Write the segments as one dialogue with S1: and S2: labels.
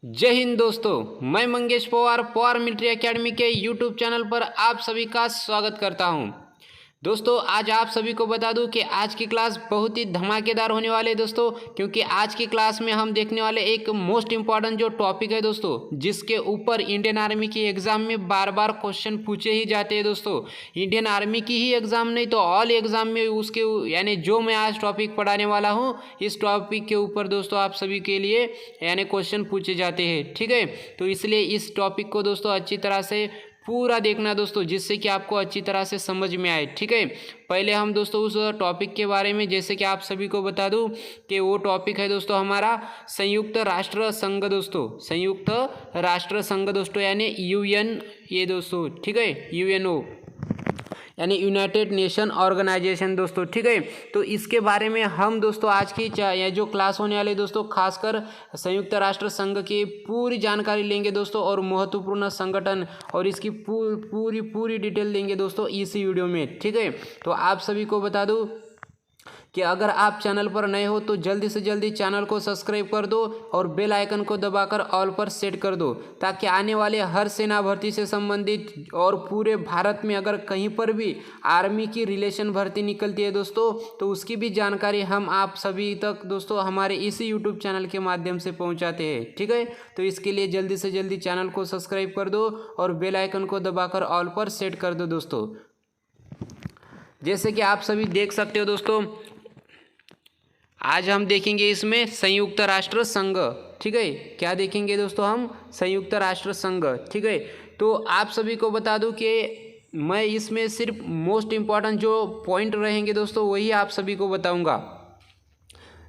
S1: जय हिंद दोस्तों, मैं मंगेश पवार पवार मिलिट्री एकेडमी के यूट्यूब चैनल पर आप सभी का स्वागत करता हूं। दोस्तों आज आप सभी को बता दूं कि आज की क्लास बहुत ही धमाकेदार होने वाले है दोस्तों, क्योंकि आज की क्लास में हम देखने वाले एक मोस्ट इम्पॉर्टेंट जो टॉपिक है दोस्तों, जिसके ऊपर इंडियन आर्मी की एग्ज़ाम में बार बार क्वेश्चन पूछे ही जाते हैं दोस्तों। इंडियन आर्मी की ही एग्ज़ाम नहीं तो ऑल एग्ज़ाम में उसके यानी जो मैं आज टॉपिक पढ़ाने वाला हूँ, इस टॉपिक के ऊपर दोस्तों आप सभी के लिए यानी क्वेश्चन पूछे जाते हैं। ठीक है, तो इसलिए इस टॉपिक को दोस्तों अच्छी तरह से पूरा देखना दोस्तों, जिससे कि आपको अच्छी तरह से समझ में आए। ठीक है, पहले हम दोस्तों उस टॉपिक के बारे में जैसे कि आप सभी को बता दूं कि वो टॉपिक है दोस्तों हमारा संयुक्त राष्ट्र संघ दोस्तों, संयुक्त राष्ट्र संघ दोस्तों यानी यूएन, ये दोस्तों ठीक है, यूएनओ यानी यूनाइटेड नेशन ऑर्गेनाइजेशन दोस्तों। ठीक है, तो इसके बारे में हम दोस्तों आज की ये जो क्लास होने वाले दोस्तों, खासकर संयुक्त राष्ट्र संघ की पूरी जानकारी लेंगे दोस्तों, और महत्वपूर्ण संगठन और इसकी पूरी डिटेल देंगे दोस्तों इसी वीडियो में। ठीक है, तो आप सभी को बता दूं कि अगर आप चैनल पर नए हो तो जल्दी से जल्दी चैनल को सब्सक्राइब कर दो और बेल आइकन को दबाकर ऑल पर सेट कर दो, ताकि आने वाले हर सेना भर्ती से संबंधित और पूरे भारत में अगर कहीं पर भी आर्मी की रिलेशन भर्ती निकलती है दोस्तों, तो उसकी भी जानकारी हम आप सभी तक दोस्तों हमारे इसी यूट्यूब चैनल के माध्यम से पहुँचाते हैं। ठीक है, तो इसके लिए जल्दी से जल्दी चैनल को सब्सक्राइब कर दो और बेल आइकन को दबाकर ऑल पर सेट कर दो दोस्तों। जैसे कि आप सभी देख सकते हो दोस्तों, आज हम देखेंगे इसमें संयुक्त राष्ट्र संघ। ठीक है, क्या देखेंगे दोस्तों हम? संयुक्त राष्ट्र संघ। ठीक है, तो आप सभी को बता दूं कि मैं इसमें सिर्फ मोस्ट इम्पॉर्टेंट जो पॉइंट रहेंगे दोस्तों वही आप सभी को बताऊंगा।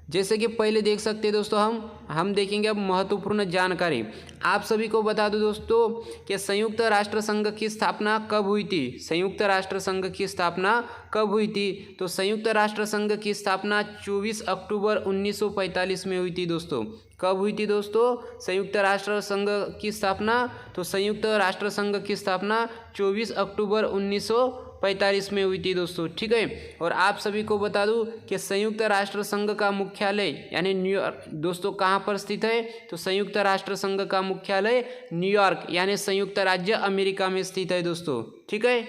S1: जैसे कि पहले देख सकते हैं दोस्तों हम देखेंगे अब महत्वपूर्ण जानकारी। आप सभी को बता दूं दोस्तों कि संयुक्त राष्ट्र संघ की स्थापना कब हुई थी? संयुक्त राष्ट्र संघ की स्थापना कब हुई थी? तो संयुक्त राष्ट्र संघ की स्थापना 24 अक्टूबर 1945 में हुई थी दोस्तों। कब हुई थी दोस्तों संयुक्त राष्ट्र संघ की स्थापना? तो संयुक्त राष्ट्र संघ की स्थापना 24 अक्टूबर 1945 में हुई थी दोस्तों। ठीक है, और आप सभी को बता दूं कि संयुक्त राष्ट्र संघ का मुख्यालय यानी न्यूयॉर्क दोस्तों कहाँ पर स्थित है? तो संयुक्त राष्ट्र संघ का मुख्यालय न्यूयॉर्क यानी संयुक्त राज्य अमेरिका में स्थित है दोस्तों। ठीक है,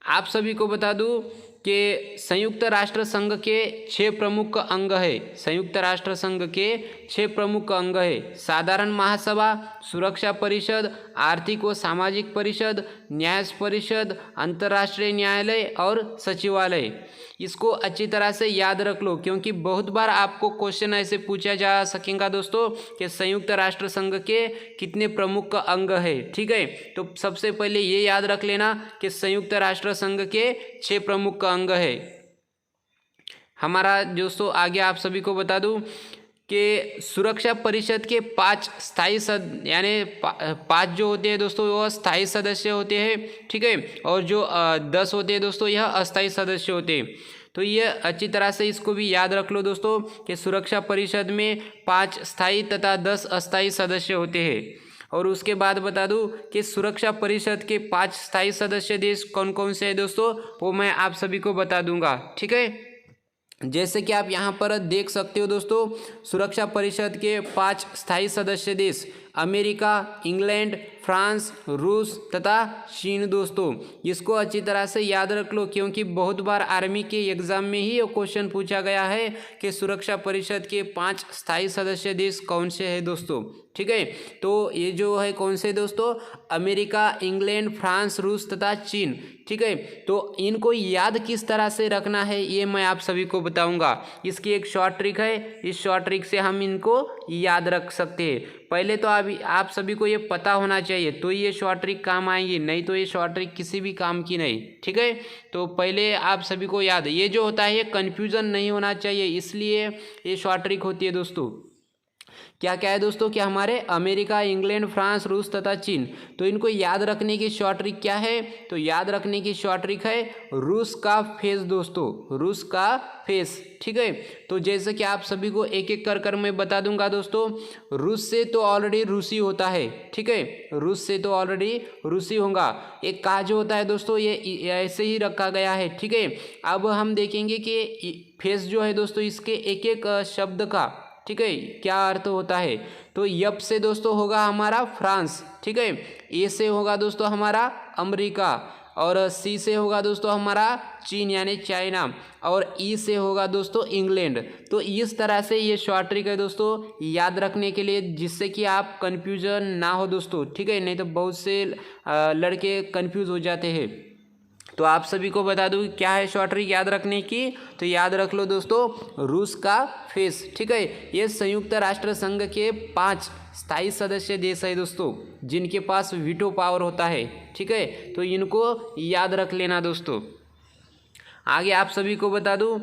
S1: आप सभी को बता दूं कि संयुक्त राष्ट्र संघ के 6 प्रमुख अंग है। संयुक्त राष्ट्र संघ के 6 प्रमुख अंग है। साधारण महासभा, सुरक्षा परिषद, आर्थिक व सामाजिक परिषद, न्याय परिषद, अंतर्राष्ट्रीय न्यायालय और सचिवालय। इसको अच्छी तरह से याद रख लो, क्योंकि बहुत बार आपको क्वेश्चन ऐसे पूछा जा सकेगा दोस्तों कि संयुक्त राष्ट्र संघ के कितने प्रमुख अंग है। ठीक है, तो सबसे पहले ये याद रख लेना कि संयुक्त राष्ट्र संघ के 6 प्रमुख अंग है हमारा दोस्तों। आगे आप सभी को बता दूं कि सुरक्षा परिषद के 5 स्थायी यानी 5 जो होते हैं दोस्तों वो स्थायी सदस्य होते हैं। ठीक है, और जो 10 होते हैं दोस्तों यह अस्थायी सदस्य होते हैं। तो ये अच्छी तरह से इसको भी याद रख लो दोस्तों कि सुरक्षा परिषद में 5 स्थायी तथा 10 अस्थायी सदस्य होते हैं। और उसके बाद बता दूं कि सुरक्षा परिषद के 5 स्थायी सदस्य देश कौन कौन से हैं दोस्तों, वो मैं आप सभी को बता दूंगा। ठीक है, जैसे कि आप यहाँ पर देख सकते हो दोस्तों, सुरक्षा परिषद के 5 स्थायी सदस्य देश अमेरिका, इंग्लैंड, फ्रांस, रूस तथा चीन दोस्तों। इसको अच्छी तरह से याद रख लो, क्योंकि बहुत बार आर्मी के एग्जाम में ही ये क्वेश्चन पूछा गया है कि सुरक्षा परिषद के 5 स्थायी सदस्य देश कौन से हैं दोस्तों। ठीक है, तो ये जो है कौन से दोस्तों? अमेरिका, इंग्लैंड, फ्रांस, रूस तथा चीन। ठीक है, तो इनको याद किस तरह से रखना है ये मैं आप सभी को बताऊंगा। इसकी एक शॉर्ट ट्रिक है, इस शॉर्ट ट्रिक से हम इनको याद रख सकते हैं। पहले तो आप सभी को ये पता होना चाहिए, तो ये शॉर्ट ट्रिक काम आएंगी, नहीं तो ये शॉर्ट ट्रिक किसी भी काम की नहीं। ठीक है, तो पहले आप सभी को याद है, ये जो होता है ये कन्फ्यूज़न नहीं होना चाहिए, इसलिए ये शॉर्ट ट्रिक होती है दोस्तों। क्या क्या है दोस्तों कि हमारे अमेरिका, इंग्लैंड, फ्रांस, रूस तथा चीन। तो इनको याद रखने की शॉर्ट ट्रिक क्या है? तो याद रखने की शॉर्ट ट्रिक है रूस का फेस दोस्तों, रूस का फेस। ठीक है, तो जैसे कि आप सभी को एक एक कर मैं बता दूंगा दोस्तों। रूस से तो ऑलरेडी रूसी होता है। ठीक है, रूस से तो ऑलरेडी रूसी होगा। एक का जो होता है दोस्तों ये ऐसे ही रखा गया है। ठीक है, अब हम देखेंगे कि फेस जो है दोस्तों इसके एक एक शब्द का ठीक है, क्या अर्थ होता है? तो यप से दोस्तों होगा हमारा फ्रांस, ठीक है। ए से होगा दोस्तों हमारा अमेरिका, और सी से होगा दोस्तों हमारा चीन यानी चाइना, और ई से होगा दोस्तों इंग्लैंड। तो इस तरह से ये शॉर्ट ट्रिक है दोस्तों याद रखने के लिए, जिससे कि आप कन्फ्यूजन ना हो दोस्तों, ठीक है। नहीं तो बहुत से लड़के कन्फ्यूज़ हो जाते हैं। तो आप सभी को बता दूं क्या है शॉर्ट ट्रिक याद रखने की, तो याद रख लो दोस्तों रूस का फेस, ठीक है। ये संयुक्त राष्ट्र संघ के 5 स्थायी सदस्य देश है दोस्तों, जिनके पास वीटो पावर होता है, ठीक है। तो इनको याद रख लेना दोस्तों। आगे आप सभी को बता दूं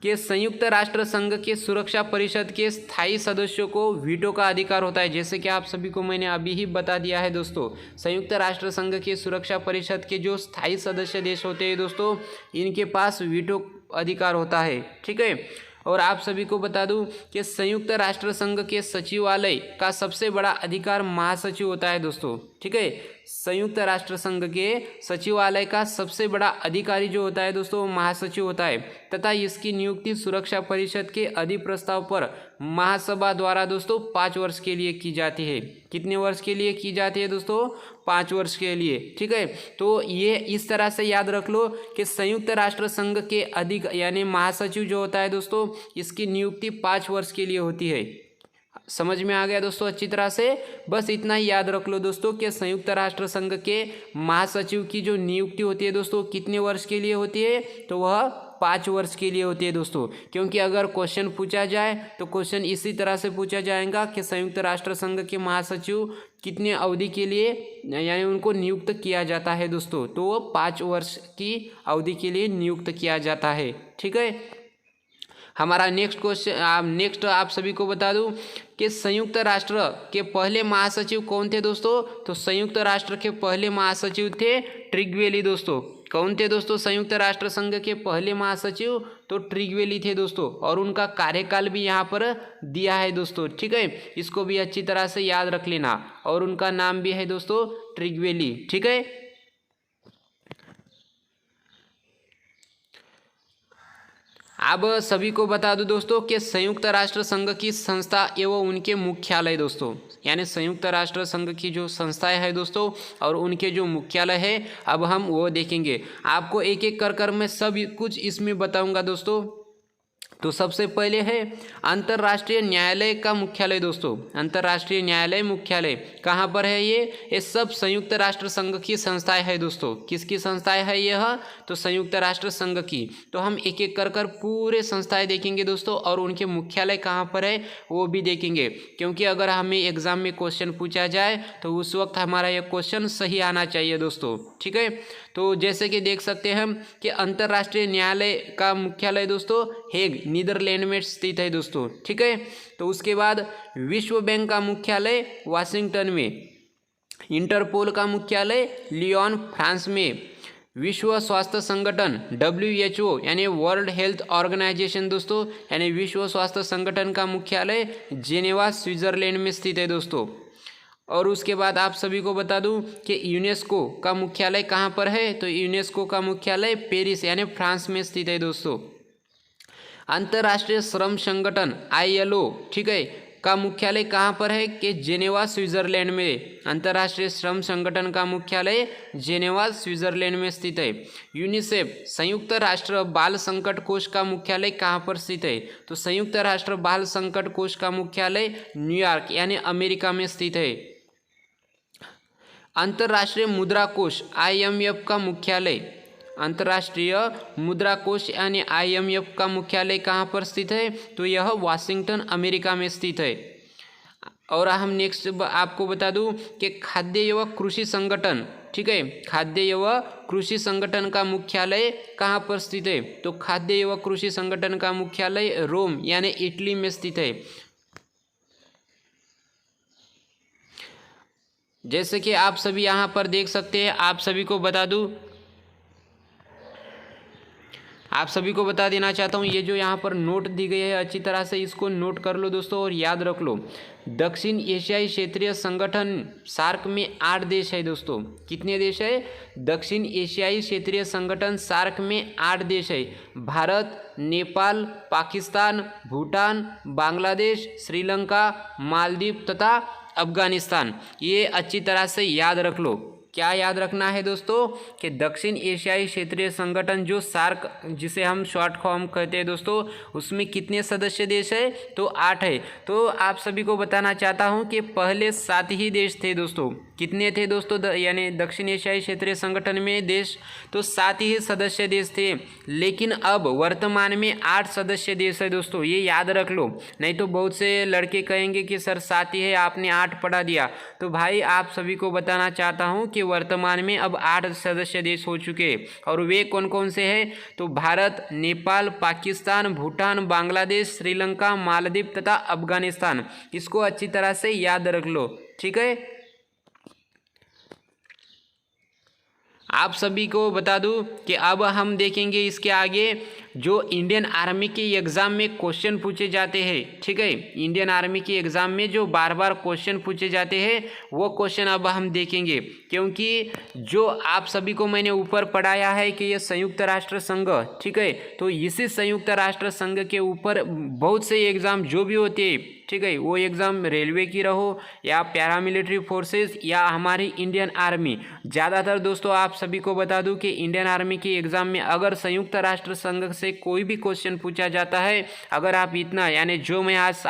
S1: कि संयुक्त राष्ट्र संघ के सुरक्षा परिषद के स्थायी सदस्यों को वीटो का अधिकार होता है। जैसे कि आप सभी को मैंने अभी ही बता दिया है दोस्तों, संयुक्त राष्ट्र संघ के सुरक्षा परिषद के जो स्थायी सदस्य देश होते हैं दोस्तों, इनके पास वीटो अधिकार होता है, ठीक है। और आप सभी को बता दूं कि संयुक्त राष्ट्र संघ के सचिवालय का सबसे बड़ा अधिकार महासचिव होता है दोस्तों, ठीक है। संयुक्त राष्ट्र संघ के सचिवालय का सबसे बड़ा अधिकारी जो होता है दोस्तों महासचिव होता है, तथा इसकी नियुक्ति सुरक्षा परिषद के अधिप्रस्ताव पर महासभा द्वारा दोस्तों 5 वर्ष के लिए की जाती है। कितने वर्ष के लिए की जाती है दोस्तों? 5 वर्ष के लिए, ठीक है। तो ये इस तरह से याद रख लो कि संयुक्त राष्ट्र संघ के यानी महासचिव जो होता है दोस्तों, इसकी नियुक्ति 5 वर्ष के लिए होती है। समझ में आ गया दोस्तों अच्छी तरह से? बस इतना ही याद रख लो दोस्तों कि संयुक्त राष्ट्र संघ के महासचिव की जो नियुक्ति होती है दोस्तों कितने वर्ष के लिए होती है? तो वह 5 वर्ष के लिए होती है दोस्तों। क्योंकि अगर क्वेश्चन पूछा जाए तो क्वेश्चन इसी तरह से पूछा जाएगा कि संयुक्त राष्ट्र संघ के महासचिव कितने अवधि के लिए यानी उनको नियुक्त किया जाता है दोस्तों, तो वो 5 वर्ष की अवधि के लिए नियुक्त किया जाता है, ठीक है। हमारा नेक्स्ट आप सभी को बता दूं कि संयुक्त राष्ट्र के पहले महासचिव कौन थे दोस्तों? तो संयुक्त राष्ट्र के पहले महासचिव थे ट्रिगवेली दोस्तों। कौन थे दोस्तों संयुक्त राष्ट्र संघ के पहले महासचिव? तो ट्रिगवेली थे दोस्तों, और उनका कार्यकाल भी यहाँ पर दिया है दोस्तों, ठीक है। इसको भी अच्छी तरह से याद रख लेना, और उनका नाम भी है दोस्तों ट्रिगवेली, ठीक है। अब सभी को बता दूं दोस्तों कि संयुक्त राष्ट्र संघ की संस्था एवं उनके मुख्यालय दोस्तों, यानी संयुक्त राष्ट्र संघ की जो संस्थाएं हैं दोस्तों और उनके जो मुख्यालय है, अब हम वो देखेंगे। आपको एक एक कर मैं सब कुछ इसमें बताऊंगा दोस्तों। तो सबसे पहले है अंतर्राष्ट्रीय न्यायालय का मुख्यालय दोस्तों। अंतर्राष्ट्रीय न्यायालय मुख्यालय कहाँ पर है? ये सब संयुक्त राष्ट्र संघ की संस्थाएं है दोस्तों। किसकी संस्थाएं है यह? तो संयुक्त राष्ट्र संघ की। तो हम एक एक कर पूरे संस्थाएं देखेंगे दोस्तों, और उनके मुख्यालय कहाँ पर है वो भी देखेंगे। क्योंकि अगर हमें एग्जाम में क्वेश्चन पूछा जाए तो उस वक्त हमारा यह क्वेश्चन सही आना चाहिए दोस्तों, ठीक है। तो जैसे कि देख सकते हैं हम कि अंतर्राष्ट्रीय न्यायालय का मुख्यालय दोस्तों हेग नीदरलैंड में स्थित है दोस्तों, ठीक है। तो उसके बाद विश्व बैंक का मुख्यालय वाशिंगटन में, इंटरपोल का मुख्यालय लियोन फ्रांस में, विश्व स्वास्थ्य संगठन WHO यानी वर्ल्ड हेल्थ ऑर्गेनाइजेशन दोस्तों, यानी विश्व स्वास्थ्य संगठन का मुख्यालय जेनेवा स्विट्जरलैंड में स्थित है दोस्तों। और उसके बाद आप सभी को बता दूं कि यूनेस्को का मुख्यालय कहाँ पर है? तो यूनेस्को का मुख्यालय पेरिस यानी फ्रांस में स्थित है दोस्तों। अंतर्राष्ट्रीय श्रम संगठन ILO, ठीक है, का मुख्यालय कहाँ पर है? कि जेनेवा स्विट्जरलैंड में। अंतर्राष्ट्रीय श्रम संगठन का मुख्यालय जेनेवा स्विट्जरलैंड में स्थित है। यूनिसेफ संयुक्त राष्ट्र बाल संकट कोष का मुख्यालय कहाँ पर स्थित है? तो संयुक्त राष्ट्र बाल संकट कोष का मुख्यालय न्यूयॉर्क यानी अमेरिका में स्थित है। अंतर्राष्ट्रीय मुद्रा कोष IMF का मुख्यालय, अंतर्राष्ट्रीय मुद्रा कोष यानी IMF का मुख्यालय कहाँ पर स्थित है? तो यह वाशिंगटन अमेरिका में स्थित है। और हम नेक्स्ट आपको बता दूं कि खाद्य एवं कृषि संगठन, ठीक है, खाद्य एवं कृषि संगठन का मुख्यालय कहाँ पर स्थित है? तो खाद्य एवं कृषि संगठन का मुख्यालय रोम यानी इटली में स्थित है। जैसे कि आप सभी यहाँ पर देख सकते हैं, आप सभी को बता दूं, आप सभी को बता देना चाहता हूँ, ये जो यहाँ पर नोट दी गई है अच्छी तरह से इसको नोट कर लो दोस्तों और याद रख लो। दक्षिण एशियाई क्षेत्रीय संगठन सार्क में 8 देश है दोस्तों। कितने देश है? दक्षिण एशियाई क्षेत्रीय संगठन सार्क में 8 देश है। भारत, नेपाल, पाकिस्तान, भूटान, बांग्लादेश, श्रीलंका, मालदीव तथा अफगानिस्तान। ये अच्छी तरह से याद रख लो। क्या याद रखना है दोस्तों कि दक्षिण एशियाई क्षेत्रीय संगठन जो सार्क जिसे हम शॉर्ट फॉर्म कहते हैं दोस्तों, उसमें कितने सदस्य देश है? तो 8 है। तो आप सभी को बताना चाहता हूं कि पहले 7 ही देश थे दोस्तों। कितने थे दोस्तों? यानी दक्षिण एशियाई क्षेत्रीय संगठन में देश तो 7 ही सदस्य देश थे, लेकिन अब वर्तमान में 8 सदस्य देश है दोस्तों। ये याद रख लो, नहीं तो बहुत से लड़के कहेंगे कि सर 7 ही है, आपने 8 पढ़ा दिया। तो भाई आप सभी को बताना चाहता हूँ कि वर्तमान में अब 8 सदस्य देश हो चुके हैं और वे कौन कौन से हैं? तो भारत, नेपाल, पाकिस्तान, भूटान, बांग्लादेश, श्रीलंका, मालदीव तथा अफगानिस्तान। इसको अच्छी तरह से याद रख लो, ठीक है। आप सभी को बता दूं कि अब हम देखेंगे इसके आगे जो इंडियन आर्मी के एग्ज़ाम में क्वेश्चन पूछे जाते हैं, ठीक है। इंडियन आर्मी के एग्ज़ाम में जो बार बार क्वेश्चन पूछे जाते हैं वो क्वेश्चन अब हम देखेंगे, क्योंकि जो आप सभी को मैंने ऊपर पढ़ाया है कि ये संयुक्त राष्ट्र संघ, ठीक है, तो इसी संयुक्त राष्ट्र संघ के ऊपर बहुत से एग्ज़ाम जो भी होते हैं, ठीक है, वो एग्ज़ाम रेलवे की रहो या पैरामिलिट्री फोर्सेस या हमारी इंडियन आर्मी, ज़्यादातर दोस्तों आप सभी को बता दूं कि इंडियन आर्मी के एग्ज़ाम में अगर संयुक्त राष्ट्र संघ से कोई भी क्वेश्चन पूछा जाता है, अगर आप इतना यानी जो मैं आज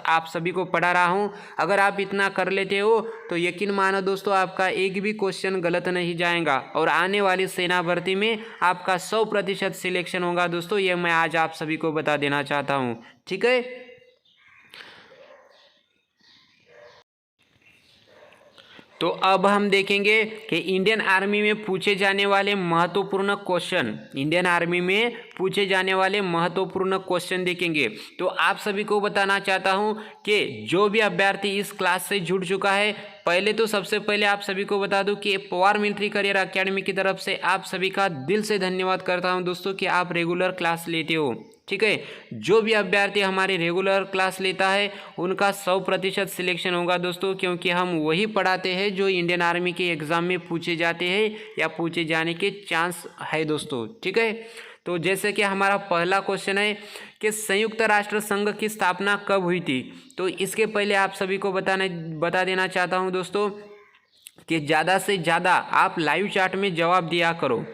S1: आप सभी को पढ़ा रहा हूं, अगर आप इतना कर लेते हो तो यकीन मानो दोस्तों आपका एक भी क्वेश्चन गलत नहीं जाएगा और आने वाली सेना भर्ती में आपका 100% सिलेक्शन होगा दोस्तों। ये मैं आज आप सभी को बता देना चाहता हूँ, ठीक है। तो अब हम देखेंगे कि इंडियन आर्मी में पूछे जाने वाले महत्वपूर्ण क्वेश्चन, इंडियन आर्मी में पूछे जाने वाले महत्वपूर्ण क्वेश्चन देखेंगे। तो आप सभी को बताना चाहता हूं कि जो भी अभ्यर्थी इस क्लास से जुड़ चुका है, पहले तो सबसे पहले आप सभी को बता दूं कि पवार मिलिट्री करियर एकेडमी की तरफ से आप सभी का दिल से धन्यवाद करता हूं दोस्तों कि आप रेगुलर क्लास लेते हो, ठीक है। जो भी अभ्यर्थी हमारी रेगुलर क्लास लेता है उनका 100% सिलेक्शन होगा दोस्तों, क्योंकि हम वही पढ़ाते हैं जो इंडियन आर्मी के एग्ज़ाम में पूछे जाते हैं या पूछे जाने के चांस है दोस्तों, ठीक है। तो जैसे कि हमारा पहला क्वेश्चन है कि संयुक्त राष्ट्र संघ की स्थापना कब हुई थी। तो इसके पहले आप सभी को बता देना चाहता हूँ दोस्तों कि ज़्यादा से ज़्यादा आप लाइव चैट में जवाब दिया करो।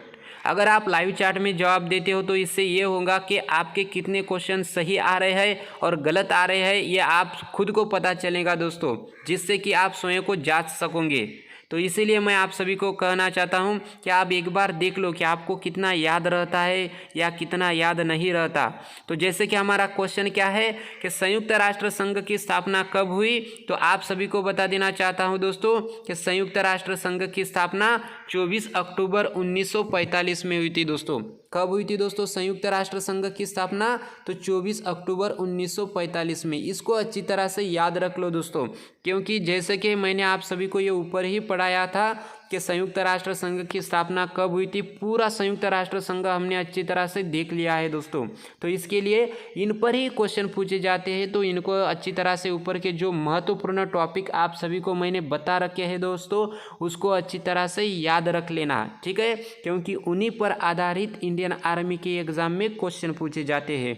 S1: अगर आप लाइव चैट में जवाब देते हो तो इससे ये होगा कि आपके कितने क्वेश्चन सही आ रहे हैं और गलत आ रहे हैं, ये आप खुद को पता चलेगा दोस्तों, जिससे कि आप स्वयं को जांच सकोगे। तो इसीलिए मैं आप सभी को कहना चाहता हूं कि आप एक बार देख लो कि आपको कितना याद रहता है या कितना याद नहीं रहता। तो जैसे कि हमारा क्वेश्चन क्या है कि संयुक्त राष्ट्र संघ की स्थापना कब हुई, तो आप सभी को बता देना चाहता हूं दोस्तों कि संयुक्त राष्ट्र संघ की स्थापना 24 अक्टूबर 1945 में हुई थी दोस्तों। कब हुई थी दोस्तों संयुक्त राष्ट्र संघ की स्थापना? तो 24 अक्टूबर 1945 में। इसको अच्छी तरह से याद रख लो दोस्तों, क्योंकि जैसे कि मैंने आप सभी को ये ऊपर ही पढ़ाया था कि संयुक्त राष्ट्र संघ की स्थापना कब हुई थी, पूरा संयुक्त राष्ट्र संघ हमने अच्छी तरह से देख लिया है दोस्तों। तो इसके लिए इन पर ही क्वेश्चन पूछे जाते हैं, तो इनको अच्छी तरह से ऊपर के जो महत्वपूर्ण टॉपिक आप सभी को मैंने बता रखे हैं दोस्तों, उसको अच्छी तरह से याद रख लेना, ठीक है, क्योंकि उन्हीं पर आधारित इंडियन आर्मी के एग्ज़ाम में क्वेश्चन पूछे जाते हैं।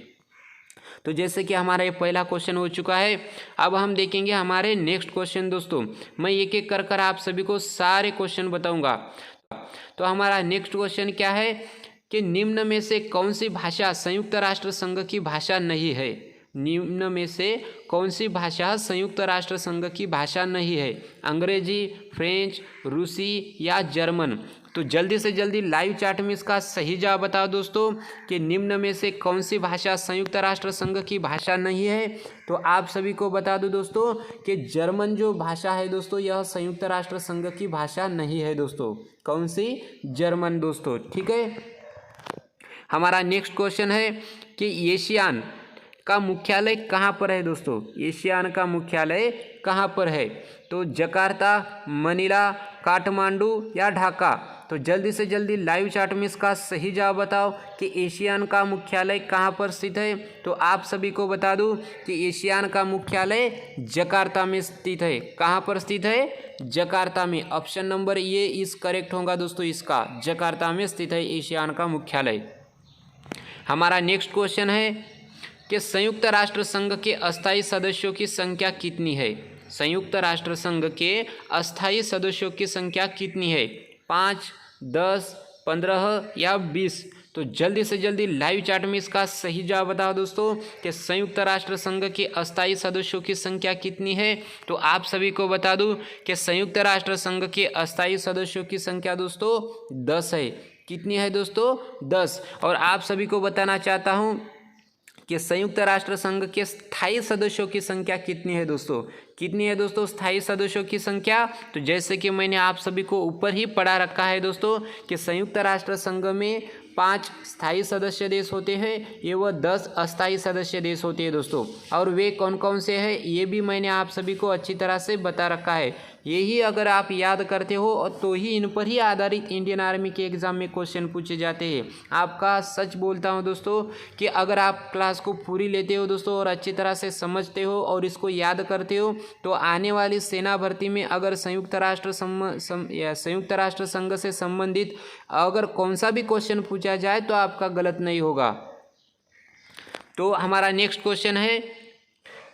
S1: तो जैसे कि हमारा ये पहला क्वेश्चन हो चुका है, अब हम देखेंगे हमारे नेक्स्ट क्वेश्चन दोस्तों। मैं एक एक कर आप सभी को सारे क्वेश्चन बताऊंगा। तो हमारा नेक्स्ट क्वेश्चन क्या है कि निम्न में से कौन सी भाषा संयुक्त राष्ट्र संघ की भाषा नहीं है। निम्न में से कौन सी भाषा संयुक्त राष्ट्र संघ की भाषा नहीं है? अंग्रेजी, फ्रेंच, रूसी या जर्मन। तो जल्दी से जल्दी लाइव चैट में इसका सही जवाब बताओ दोस्तों कि निम्न में से कौन सी भाषा संयुक्त राष्ट्र संघ की भाषा नहीं है। तो आप सभी को बता दूं दोस्तों कि जर्मन जो भाषा है दोस्तों, यह संयुक्त राष्ट्र संघ की भाषा नहीं है दोस्तों। कौन सी? जर्मन दोस्तों, ठीक है। हमारा नेक्स्ट क्वेश्चन है कि एशियान का मुख्यालय कहाँ पर है दोस्तों? एशियान का मुख्यालय कहाँ पर है? तो जकार्ता, मनीला, काठमांडू या ढाका? तो जल्दी से जल्दी लाइव चैट में इसका सही जवाब बताओ कि एशियान का मुख्यालय कहाँ पर स्थित है। तो आप सभी को बता दूं कि एशियान का मुख्यालय जकार्ता में स्थित है। कहाँ पर स्थित है? जकार्ता में। ऑप्शन नंबर ये इस करेक्ट होगा दोस्तों इसका, जकार्ता में स्थित है एशियान का मुख्यालय। हमारा नेक्स्ट क्वेश्चन है कि संयुक्त राष्ट्र संघ के अस्थायी सदस्यों की संख्या कितनी है? संयुक्त राष्ट्र संघ के अस्थायी सदस्यों की संख्या कितनी है? 5, 10, 15 या 20? तो जल्दी से जल्दी लाइव चैट में इसका सही जवाब बताओ दोस्तों कि संयुक्त राष्ट्र संघ के अस्थायी सदस्यों की संख्या कितनी है। तो आप सभी को बता दूं कि संयुक्त राष्ट्र संघ के अस्थायी सदस्यों की संख्या दोस्तों 10 है। कितनी है दोस्तों? 10। और आप सभी को बताना चाहता हूं कि संयुक्त राष्ट्र संघ के स्थायी सदस्यों की संख्या कितनी है दोस्तों? कितनी है दोस्तों स्थायी सदस्यों की संख्या? तो जैसे कि मैंने आप सभी को ऊपर ही पढ़ा रखा है दोस्तों कि संयुक्त राष्ट्र संघ में 5 स्थायी सदस्य देश होते हैं, ये वह 10 अस्थायी सदस्य देश होते हैं दोस्तों। और वे कौन कौन से हैं ये भी मैंने आप सभी को अच्छी तरह से बता रखा है। यही अगर आप याद करते हो तो ही इन पर ही आधारित इंडियन आर्मी के एग्ज़ाम में क्वेश्चन पूछे जाते हैं। आपका सच बोलता हूं दोस्तों कि अगर आप क्लास को पूरी लेते हो दोस्तों और अच्छी तरह से समझते हो और इसको याद करते हो तो आने वाली सेना भर्ती में अगर संयुक्त राष्ट्र संघ से संबंधित अगर कौन सा भी क्वेश्चन पूछा जाए तो आपका गलत नहीं होगा। तो हमारा नेक्स्ट क्वेश्चन है,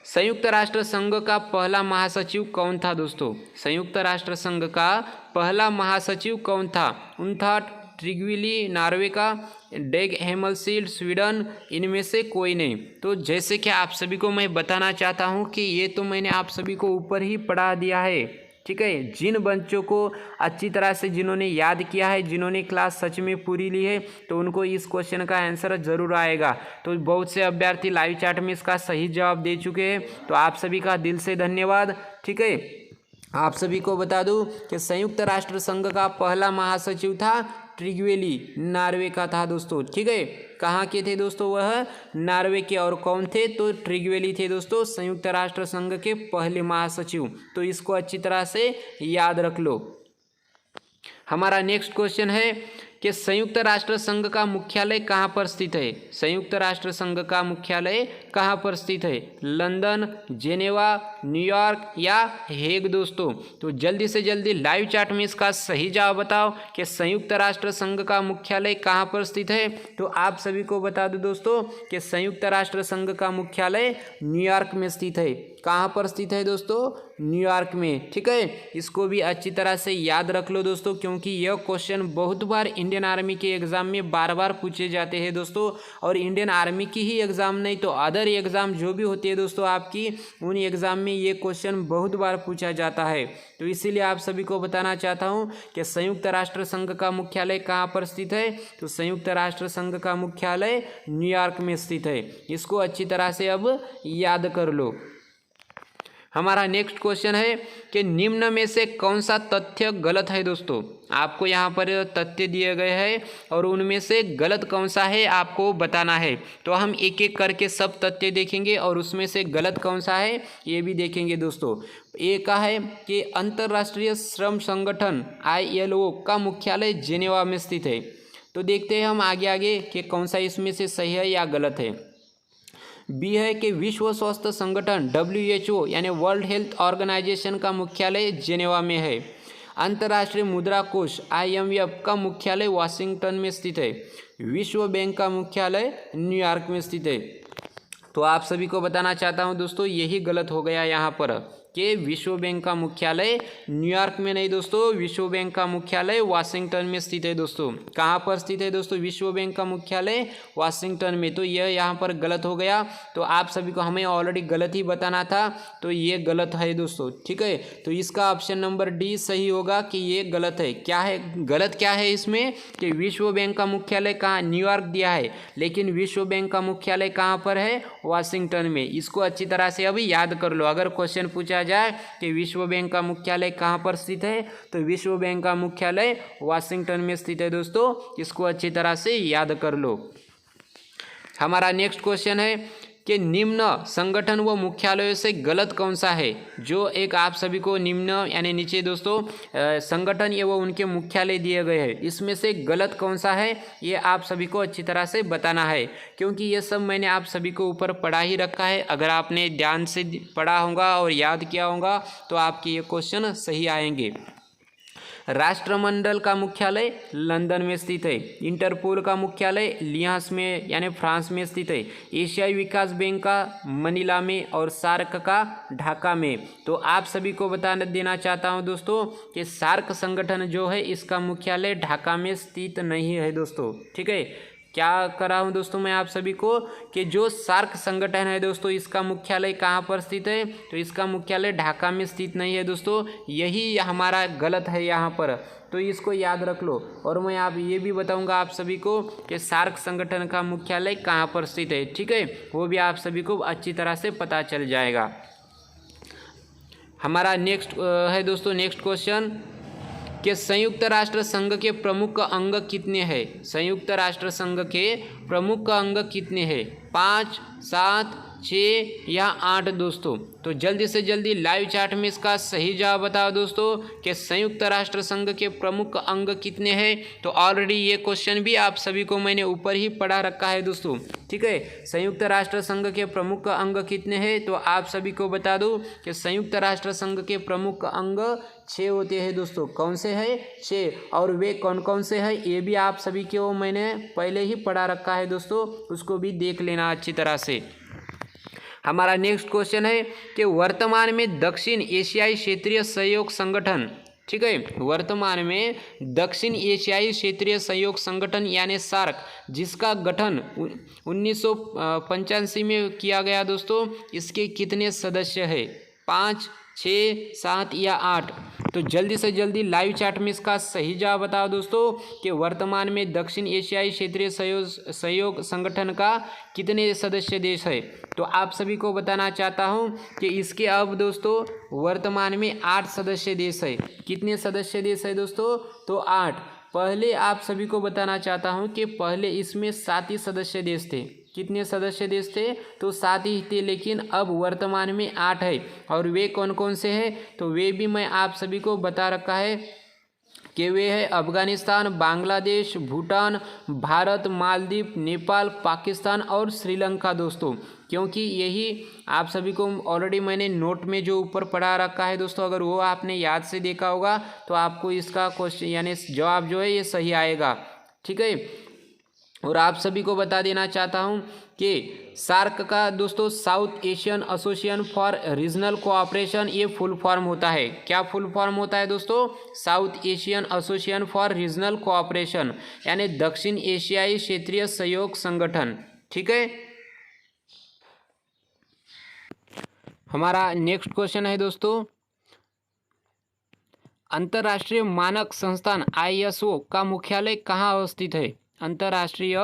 S1: संयुक्त राष्ट्र संघ का पहला महासचिव कौन था दोस्तों? संयुक्त राष्ट्र संघ का पहला महासचिव कौन था? उनथा ट्रिग्विली नॉर्वे का, डेग हेमलशील्ड स्वीडन, इनमें से कोई नहीं। तो जैसे कि आप सभी को मैं बताना चाहता हूं कि ये तो मैंने आप सभी को ऊपर ही पढ़ा दिया है, ठीक है। जिन बच्चों को अच्छी तरह से जिन्होंने याद किया है, जिन्होंने क्लास सच में पूरी ली है तो उनको इस क्वेश्चन का आंसर जरूर आएगा। तो बहुत से अभ्यर्थी लाइव चैट में इसका सही जवाब दे चुके हैं, तो आप सभी का दिल से धन्यवाद, ठीक है। आप सभी को बता दूं कि संयुक्त राष्ट्र संघ का पहला महासचिव था ट्रिग्वेली, नॉर्वे का था दोस्तों, ठीक है। कहाँ के थे दोस्तों? वह नॉर्वे के। और कौन थे? तो ट्रिग्वेली थे दोस्तों संयुक्त राष्ट्र संघ के पहले महासचिव। तो इसको अच्छी तरह से याद रख लो। हमारा नेक्स्ट क्वेश्चन है कि संयुक्त राष्ट्र संघ का मुख्यालय कहाँ पर स्थित है? संयुक्त राष्ट्र संघ का मुख्यालय कहाँ पर स्थित है? लंदन, जेनेवा, न्यूयॉर्क या हेग दोस्तों? तो जल्दी से जल्दी लाइव चैट में इसका सही जवाब बताओ कि संयुक्त राष्ट्र संघ का मुख्यालय कहाँ पर स्थित है। तो आप सभी को बता दो दोस्तों कि संयुक्त राष्ट्र संघ का मुख्यालय न्यूयॉर्क में स्थित है। कहाँ पर स्थित है दोस्तों? न्यूयॉर्क में, ठीक है। इसको भी अच्छी तरह से याद रख लो दोस्तों, क्योंकि यह क्वेश्चन बहुत बार इंडियन आर्मी के एग्ज़ाम में बार बार पूछे जाते हैं दोस्तों। और इंडियन आर्मी की ही एग्ज़ाम नहीं तो अदर एग्ज़ाम जो भी होती है दोस्तों आपकी, उन एग्ज़ाम में ये क्वेश्चन बहुत बार पूछा जाता है। तो इसीलिए आप सभी को बताना चाहता हूँ कि संयुक्त राष्ट्र संघ का मुख्यालय कहाँ पर स्थित है। तो संयुक्त राष्ट्र संघ का मुख्यालय न्यूयॉर्क में स्थित है। इसको अच्छी तरह से अब याद कर लो। हमारा नेक्स्ट क्वेश्चन है कि निम्न में से कौन सा तथ्य गलत है दोस्तों? आपको यहाँ पर तथ्य दिए गए हैं और उनमें से गलत कौन सा है आपको बताना है। तो हम एक एक करके सब तथ्य देखेंगे और उसमें से गलत कौन सा है ये भी देखेंगे दोस्तों। एक का है कि अंतर्राष्ट्रीय श्रम संगठन ILO का मुख्यालय जेनेवा में स्थित है। तो देखते हैं हम आगे आगे कि कौन सा इसमें से सही है या गलत है। बी है कि विश्व स्वास्थ्य संगठन WHO यानी वर्ल्ड हेल्थ ऑर्गेनाइजेशन का मुख्यालय जेनेवा में है। अंतर्राष्ट्रीय मुद्रा कोष IMF का मुख्यालय वाशिंगटन में स्थित है। विश्व बैंक का मुख्यालय न्यूयॉर्क में स्थित है। तो आप सभी को बताना चाहता हूं दोस्तों यही गलत हो गया यहाँ पर कि विश्व बैंक का मुख्यालय न्यूयॉर्क में नहीं दोस्तों, विश्व बैंक का मुख्यालय वाशिंगटन में स्थित है दोस्तों। कहाँ पर स्थित है दोस्तों? विश्व बैंक का मुख्यालय वाशिंगटन में। तो यह यहाँ पर गलत हो गया। तो आप सभी को हमें ऑलरेडी गलत ही बताना था, तो ये गलत है दोस्तों, ठीक है। तो इसका ऑप्शन नंबर डी सही होगा कि ये गलत है। क्या है गलत? क्या है इसमें कि विश्व बैंक का मुख्यालय कहाँ? न्यूयॉर्क दिया है, लेकिन विश्व बैंक का मुख्यालय कहाँ पर है? वाशिंगटन में। इसको अच्छी तरह से अभी याद कर लो। अगर क्वेश्चन पूछा जाए कि विश्व बैंक का मुख्यालय कहाँ पर स्थित है, तो विश्व बैंक का मुख्यालय वाशिंगटन में स्थित है दोस्तों। इसको अच्छी तरह से याद कर लो। हमारा नेक्स्ट क्वेश्चन है कि निम्न संगठन व मुख्यालयों से गलत कौन सा है। जो एक आप सभी को निम्न यानी नीचे दोस्तों संगठन एवं उनके मुख्यालय दिए गए हैं, इसमें से गलत कौन सा है ये आप सभी को अच्छी तरह से बताना है, क्योंकि ये सब मैंने आप सभी को ऊपर पढ़ा ही रखा है। अगर आपने ध्यान से पढ़ा होगा और याद किया होगा तो आपके ये क्वेश्चन सही आएंगे। राष्ट्रमंडल का मुख्यालय लंदन में स्थित है। इंटरपोल का मुख्यालय लियास में यानी फ्रांस में स्थित है। एशियाई विकास बैंक का मनीला में और सार्क का ढाका में। तो आप सभी को बता देना चाहता हूं दोस्तों कि सार्क संगठन जो है इसका मुख्यालय ढाका में स्थित नहीं है दोस्तों। ठीक है, क्या कर रहा हूँ दोस्तों मैं आप सभी को कि जो सार्क संगठन है दोस्तों इसका मुख्यालय कहाँ पर स्थित है, तो इसका मुख्यालय ढाका में स्थित नहीं है दोस्तों। यही हमारा गलत है यहाँ पर, तो इसको याद रख लो। और मैं आप ये भी बताऊंगा आप सभी को कि सार्क संगठन का मुख्यालय कहाँ पर स्थित है। ठीक है, वो भी आप सभी को अच्छी तरह से पता चल जाएगा। हमारा नेक्स्ट है दोस्तों नेक्स्ट क्वेश्चन कि संयुक्त राष्ट्र संघ के प्रमुख अंग कितने हैं। संयुक्त राष्ट्र संघ के प्रमुख अंग कितने हैं, 5, 7, 6 या 8 दोस्तों। तो जल्दी से जल्दी लाइव चैट में इसका सही जवाब बताओ दोस्तों कि संयुक्त राष्ट्र संघ के प्रमुख अंग कितने हैं। तो ऑलरेडी ये क्वेश्चन भी आप सभी को मैंने ऊपर ही पढ़ा रखा है दोस्तों। ठीक है, संयुक्त राष्ट्र संघ के प्रमुख अंग कितने हैं, तो आप सभी को बता दूं कि संयुक्त राष्ट्र संघ के प्रमुख अंग 6 होते हैं दोस्तों। कौन से हैं, 6। और वे कौन कौन से हैं ये भी आप सभी को मैंने पहले ही पढ़ा रखा है दोस्तों, उसको भी देख लेना अच्छी तरह से। हमारा नेक्स्ट क्वेश्चन है कि वर्तमान में दक्षिण एशियाई क्षेत्रीय सहयोग संगठन, ठीक है, वर्तमान में दक्षिण एशियाई क्षेत्रीय सहयोग संगठन यानी सार्क, जिसका गठन 1985 में किया गया दोस्तों, इसके कितने सदस्य हैं, 5, 6, 7 या 8। तो जल्दी से जल्दी लाइव चैट में इसका सही जवाब बताओ दोस्तों कि वर्तमान में दक्षिण एशियाई क्षेत्रीय सहयोग संगठन का कितने सदस्य देश है। तो आप सभी को बताना चाहता हूं कि इसके अब दोस्तों वर्तमान में 8 सदस्य देश है। कितने सदस्य देश है दोस्तों, तो 8। पहले आप सभी को बताना चाहता हूं कि पहले इसमें 7 ही सदस्य देश थे। कितने सदस्य देश थे, तो 7 ही थे, लेकिन अब वर्तमान में 8 है। और वे कौन कौन से हैं, तो वे भी मैं आप सभी को बता रखा है कि वे है अफगानिस्तान, बांग्लादेश, भूटान, भारत, मालदीव, नेपाल, पाकिस्तान और श्रीलंका दोस्तों। क्योंकि यही आप सभी को ऑलरेडी मैंने नोट में जो ऊपर पढ़ा रखा है दोस्तों, अगर वो आपने याद से देखा होगा तो आपको इसका क्वेश्चन यानी जवाब जो है ये सही आएगा। ठीक है, और आप सभी को बता देना चाहता हूं कि सार्क का दोस्तों south Asian association for regional cooperation ये फुल फॉर्म होता है। क्या फुल फॉर्म होता है दोस्तों, south Asian association for regional cooperation यानी दक्षिण एशियाई क्षेत्रीय सहयोग संगठन। ठीक है, हमारा नेक्स्ट क्वेश्चन है दोस्तों, अंतर्राष्ट्रीय मानक संस्थान ISO का मुख्यालय कहाँ अवस्थित है। अंतर्राष्ट्रीय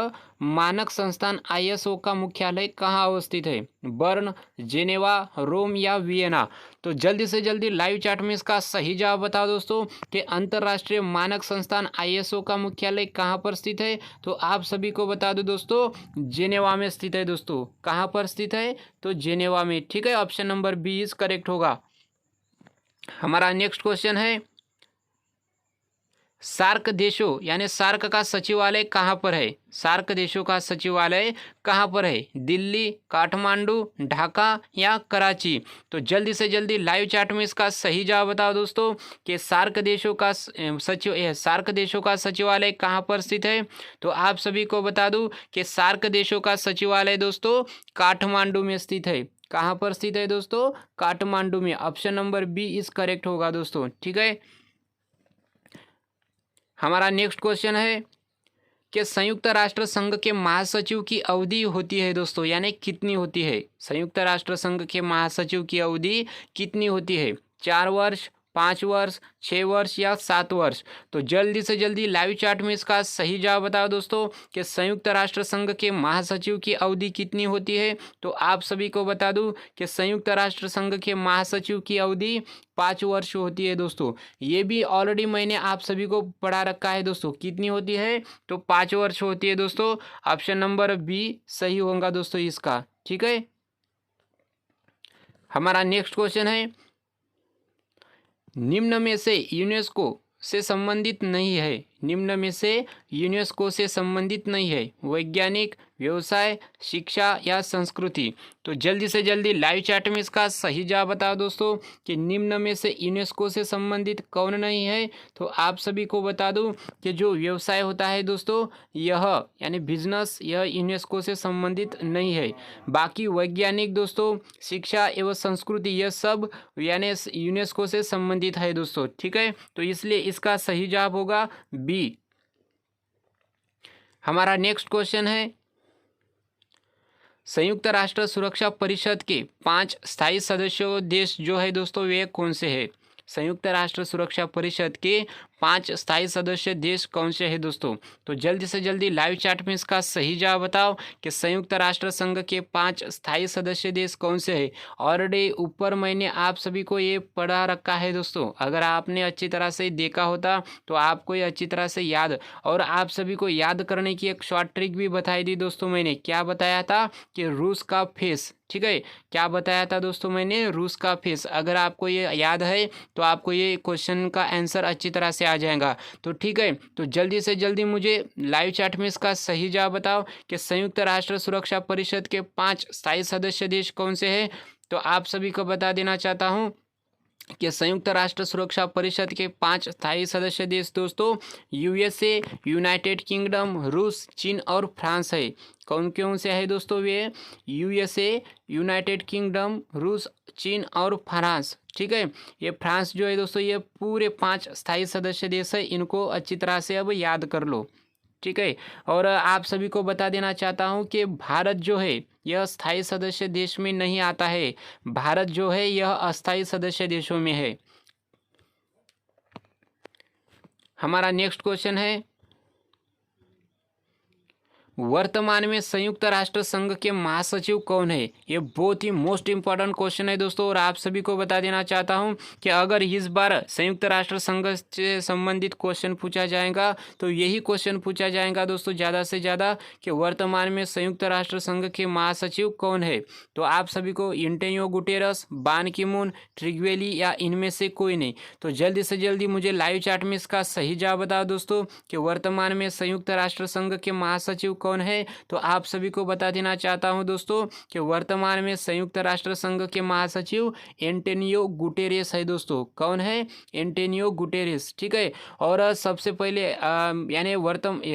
S1: मानक संस्थान ISO का मुख्यालय कहाँ अवस्थित है, बर्न, जेनेवा, रोम या वियना। तो जल्दी से जल्दी लाइव चैट में इसका सही जवाब बताओ दोस्तों कि अंतर्राष्ट्रीय मानक संस्थान ISO का मुख्यालय कहाँ पर स्थित है। तो आप सभी को बता दो दोस्तों जेनेवा में स्थित है दोस्तों। कहाँ पर स्थित है, तो जेनेवा में। ठीक है, option number B is correct होगा। हमारा नेक्स्ट क्वेश्चन है, सार्क देशों यानी सार्क का सचिवालय कहाँ पर है। सार्क देशों का सचिवालय कहाँ पर है, दिल्ली, काठमांडू, ढाका या कराची। तो जल्दी से जल्दी लाइव चैट में इसका सही जवाब बताओ दोस्तों कि सार्क देशों का सचिवालय कहाँ पर स्थित है। तो आप सभी को बता दूं कि सार्क देशों का सचिवालय दोस्तों काठमांडू में स्थित है। कहाँ पर स्थित है दोस्तों, काठमांडू में। Option number B is correct होगा दोस्तों। ठीक है, हमारा नेक्स्ट क्वेश्चन है कि संयुक्त राष्ट्र संघ के महासचिव की अवधि होती है दोस्तों, यानी कितनी होती है। संयुक्त राष्ट्र संघ के महासचिव की अवधि कितनी होती है, 4 वर्ष, 5 वर्ष, 6 वर्ष या 7 वर्ष। तो जल्दी से जल्दी लाइव चैट में इसका सही जवाब बताओ दोस्तों कि संयुक्त राष्ट्र संघ के महासचिव की अवधि कितनी होती है। तो आप सभी को बता दूं कि संयुक्त राष्ट्र संघ के महासचिव की अवधि 5 वर्ष होती है दोस्तों। ये भी ऑलरेडी मैंने आप सभी को पढ़ा रखा है दोस्तों। कितनी होती है, तो 5 वर्ष होती है दोस्तों। ऑप्शन नंबर बी सही होगा दोस्तों इसका। ठीक है, हमारा नेक्स्ट क्वेश्चन है, निम्न में से यूनेस्को से संबंधित नहीं है, निम्न में से यूनेस्को से संबंधित नहीं है, वैज्ञानिक, व्यवसाय, शिक्षा या संस्कृति। तो जल्दी से जल्दी लाइव चैट में इसका सही जवाब बताओ दोस्तों कि निम्न में से यूनेस्को से संबंधित कौन नहीं है। तो आप सभी को बता दूं कि जो व्यवसाय होता है दोस्तों, यह यानी बिजनेस, यह यूनेस्को से संबंधित नहीं है। बाकी वैज्ञानिक दोस्तों, शिक्षा एवं संस्कृति, यह सब यानी यूनेस्को से संबंधित है दोस्तों। ठीक है, तो इसलिए इसका सही जवाब होगा बी। हमारा नेक्स्ट क्वेश्चन है, संयुक्त राष्ट्र सुरक्षा परिषद के 5 स्थायी सदस्य देश जो है दोस्तों, वे कौन से हैं? संयुक्त राष्ट्र सुरक्षा परिषद के 5 स्थायी सदस्य देश कौन से हैं दोस्तों? तो जल्दी से जल्दी लाइव चैट में इसका सही जवाब बताओ कि संयुक्त राष्ट्र संघ के 5 स्थायी सदस्य देश कौन से हैं। ऑलरेडी ऊपर मैंने आप सभी को ये पढ़ा रखा है दोस्तों, अगर आपने अच्छी तरह से देखा होता तो आपको ये अच्छी तरह से याद, और आप सभी को याद करने की एक शॉर्ट ट्रिक भी बताई दी दोस्तों। मैंने क्या बताया था कि रूस का फेस, ठीक है, क्या बताया था दोस्तों मैंने? रूस का फेस। अगर आपको ये याद है तो आपको ये क्वेश्चन का आंसर अच्छी तरह से आ जाएगा। तो ठीक है, तो जल्दी से जल्दी मुझे लाइव चैट में इसका सही जवाब बताओ कि संयुक्त राष्ट्र सुरक्षा परिषद के 5 स्थायी सदस्य देश कौन से हैं। तो आप सभी को बता देना चाहता हूँ कि संयुक्त राष्ट्र सुरक्षा परिषद के 5 स्थायी सदस्य देश दोस्तों यूएसए, यूनाइटेड किंगडम, रूस, चीन और फ्रांस है। कौन कौन से है दोस्तों? वे यूएसए, यूनाइटेड किंगडम, रूस, चीन और फ्रांस। ठीक है, ये फ्रांस जो है दोस्तों, ये पूरे 5 स्थायी सदस्य देश है, इनको अच्छी तरह से अब याद कर लो। ठीक है, और आप सभी को बता देना चाहता हूं कि भारत जो है यह स्थायी सदस्य देश में नहीं आता है, भारत जो है यह अस्थायी सदस्य देशों में है। हमारा नेक्स्ट क्वेश्चन है, वर्तमान में संयुक्त राष्ट्र संघ के महासचिव कौन है? ये बहुत ही मोस्ट इंपॉर्टेंट क्वेश्चन है दोस्तों, और आप सभी को बता देना चाहता हूं कि अगर इस बार संयुक्त राष्ट्र संघ से संबंधित क्वेश्चन पूछा जाएगा तो यही क्वेश्चन पूछा जाएगा दोस्तों ज़्यादा से ज़्यादा कि वर्तमान में संयुक्त राष्ट्र संघ के महासचिव कौन है। तो आप सभी को एंटोनियो गुटेरस, बान की मून, ट्रिगवेली या इनमें से कोई नहीं। तो जल्दी से जल्दी मुझे लाइव चैट में इसका सही जवाब बताओ दोस्तों कि वर्तमान में संयुक्त राष्ट्र संघ के महासचिव कौन है। तो आप सभी को बता देना चाहता हूं दोस्तों कि वर्तमान में संयुक्त राष्ट्र संघ के महासचिव एंटोनियो गुटेरेस है दोस्तों। कौन है? Antonio Guterres. ठीक है, और सबसे पहले यानी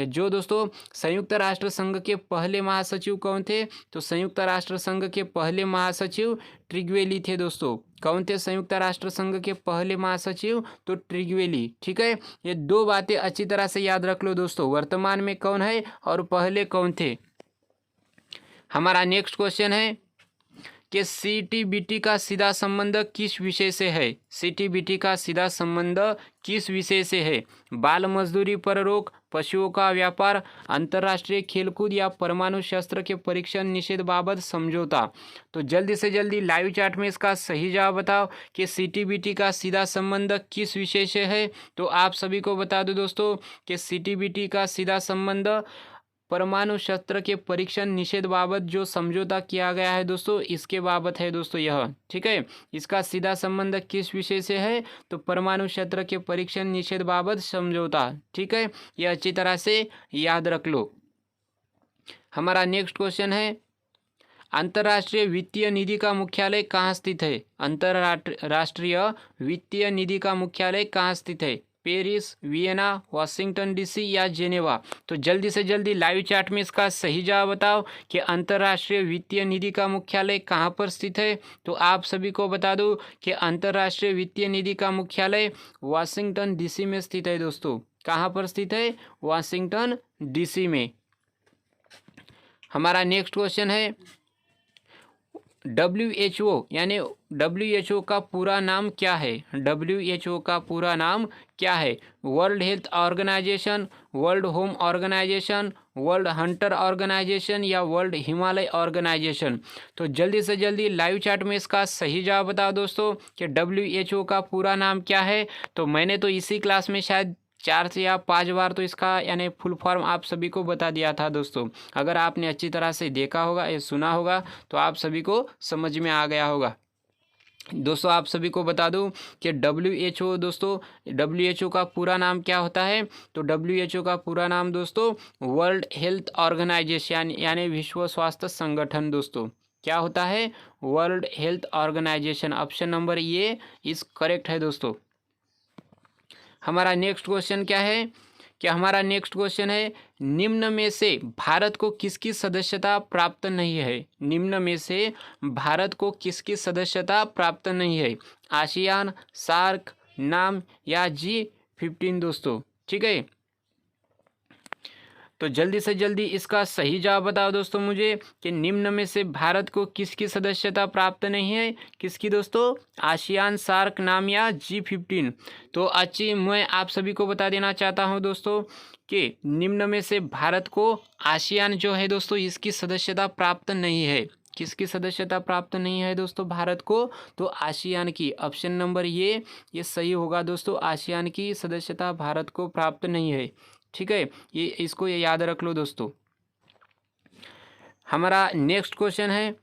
S1: जो दोस्तों संयुक्त राष्ट्र संघ के पहले महासचिव कौन थे? तो संयुक्त राष्ट्र संघ के पहले महासचिव ट्रिगवेली थे दोस्तों। कौन थे संयुक्त राष्ट्र संघ के पहले महासचिव? तो ट्रिगवेली। ठीक है, ये दो बातें अच्छी तरह से याद रख लो दोस्तों, वर्तमान में कौन है और पहले कौन थे। हमारा नेक्स्ट क्वेश्चन है कि सीटीबीटी का सीधा संबंध किस विषय से है? सीटीबीटी का सीधा संबंध किस विषय से है? बाल मजदूरी पर रोक, पशुओं का व्यापार, अंतर्राष्ट्रीय खेलकूद या परमाणु शस्त्र के परीक्षण निषेध बाबत समझौता। तो जल्दी से जल्दी लाइव चैट में इसका सही जवाब बताओ कि सीटीबीटी का सीधा संबंध किस विषय से है। तो आप सभी को बता दो दोस्तों कि सीटीबीटी का सीधा संबंध परमाणु शस्त्र के परीक्षण निषेध बाबत जो समझौता किया गया है दोस्तों, इसके बाबत है दोस्तों यह। ठीक है, इसका सीधा संबंध किस विषय से है? तो परमाणु शस्त्र के परीक्षण निषेध बाबत समझौता। ठीक है, यह अच्छी तरह से याद रख लो। हमारा नेक्स्ट क्वेश्चन है, अंतर्राष्ट्रीय वित्तीय निधि का मुख्यालय कहाँ स्थित है? अंतर्राष्ट्रीय वित्तीय निधि का मुख्यालय कहाँ स्थित है? पेरिस, वियना, वाशिंगटन डीसी या जेनेवा। तो जल्दी से जल्दी लाइव चैट में इसका सही जवाब बताओ कि अंतर्राष्ट्रीय वित्तीय निधि का मुख्यालय कहाँ पर स्थित है। तो आप सभी को बता दूं कि अंतर्राष्ट्रीय वित्तीय निधि का मुख्यालय वाशिंगटन डीसी में स्थित है दोस्तों। कहाँ पर स्थित है? वाशिंगटन डीसी में। हमारा नेक्स्ट क्वेश्चन है, WHO यानी WHO का पूरा नाम क्या है? WHO का पूरा नाम क्या है? World Health Organization, World Home Organization, World Hunter Organization या वर्ल्ड हिमालय ऑर्गेनाइजेशन। तो जल्दी से जल्दी लाइव चैट में इसका सही जवाब बताओ दोस्तों कि WHO का पूरा नाम क्या है। तो मैंने तो इसी क्लास में शायद 4 से या 5 बार तो इसका यानी फुल फॉर्म आप सभी को बता दिया था दोस्तों। अगर आपने अच्छी तरह से देखा होगा या सुना होगा तो आप सभी को समझ में आ गया होगा। दोस्तों आप सभी को बता दूं कि WHO दोस्तों, WHO का पूरा नाम क्या होता है? तो WHO का पूरा नाम दोस्तों वर्ल्ड हेल्थ ऑर्गेनाइजेशन यानी विश्व स्वास्थ्य संगठन दोस्तों। क्या होता है? World Health Organization. Option number ये इस करेक्ट है दोस्तों। हमारा नेक्स्ट क्वेश्चन क्या है? हमारा नेक्स्ट क्वेश्चन है, निम्न में से भारत को किसकी सदस्यता प्राप्त नहीं है? निम्न में से भारत को किसकी सदस्यता प्राप्त नहीं है? आसियान, सार्क, नाम या G15 दोस्तों। ठीक है, तो जल्दी से जल्दी इसका सही जवाब बताओ दोस्तों मुझे कि निम्न में से भारत को किसकी सदस्यता प्राप्त नहीं है? किसकी दोस्तों? आसियान, सार्क, नाम या G15। तो अच्छी मैं आप सभी को बता देना चाहता हूं दोस्तों कि निम्न में से भारत को आसियान जो है दोस्तों इसकी सदस्यता प्राप्त नहीं है। किसकी सदस्यता प्राप्त नहीं है दोस्तों भारत को? तो आसियान की। ऑप्शन नंबर ये सही होगा दोस्तों। आसियान की सदस्यता भारत को प्राप्त नहीं है। ठीक है, ये इसको ये याद रख लो दोस्तों। हमारा नेक्स्ट क्वेश्चन है,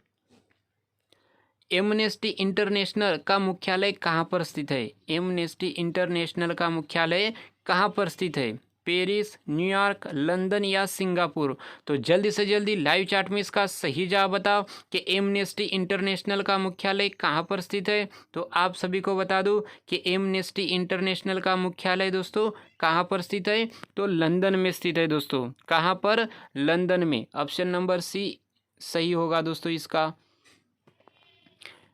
S1: एमनेस्टी इंटरनेशनल का मुख्यालय कहाँ पर स्थित है? एमनेस्टी इंटरनेशनल का मुख्यालय कहाँ पर स्थित है? पेरिस, न्यूयॉर्क, लंदन या सिंगापुर? तो जल्दी से जल्दी लाइव चैट में इसका सही जवाब बताओ कि एमनेस्टी इंटरनेशनल का मुख्यालय कहाँ पर स्थित है। तो आप सभी को बता दूं कि एमनेस्टी इंटरनेशनल का मुख्यालय दोस्तों कहाँ पर स्थित है? तो लंदन में स्थित है दोस्तों। कहाँ पर? लंदन में। ऑप्शन नंबर सी सही होगा दोस्तों इसका।